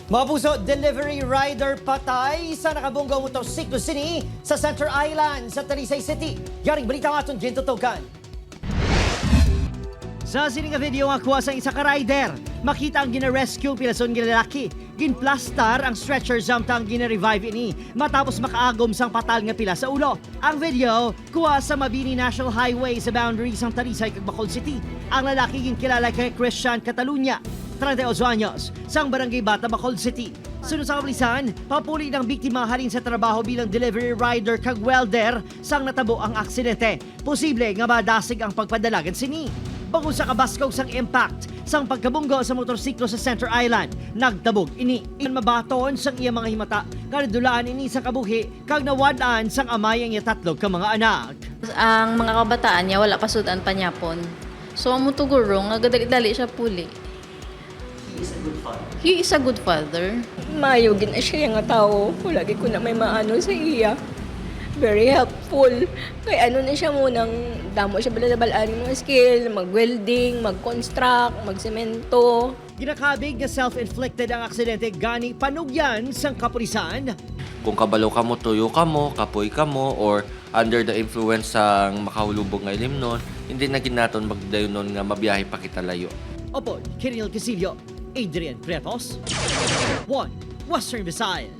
Mga puso, delivery rider patay sa nakabunggaw motorsiklo sini sa Center Island sa Talisay City. Yaring balita nga itong Jen Tutugan. Sa sininga video nga kuha sa isa ka rider, makita ang gina-rescue pilason ng lalaki. Ginplastar ang stretcher samtang gina-revive ini matapos makaagom sang patal nga pila sa ulo. Ang video kuha sa Mabini National Highway sa boundary sang Talisay kag Bacolod City. Ang lalaki ginkilala kay Christian Catalunya, 38 anyos, sang barangay Bata, Bacolod City. Sunod sa kapulisan, papuli ng biktima halin sa trabaho bilang delivery rider kag welder sang natabo ang aksidente. Posible nga madasig ang pagpadalagan sini. Bago sa kabaskaw sang impact sang pagkabunggo sa motorsiklo sa Center Island, nagtabog ini. Mabaton sang iya mga himata, kanidulaan ini sa kabuhi kag nawadaan sang amay ang iya tatlog ka mga anak. Ang mga kabataan niya wala pasudan pa niya pon. So amo tuguro nga gadali-dali siya puli. He is a good father. Mayo gina siya nga tao. Lagi ko na may maano sa iya. Very helpful. Kaya ano na siya munang damo siya bala-balaan ng mga skill, mag-welding, mag-construct, mag-semento. Ginakabig na self-inflicted ang aksidente gani panugyan sang kapulisan. Kung kabalo ka mo, tuyo ka mo, kapoy ka mo, or under the influence sang makahulubog nga ilimnon, hindi na ginaton magdayon nun nga mabiyahe pa kita layo. Opo, Kiril Casillo, Adrian Pretos, 1 Western Visayas.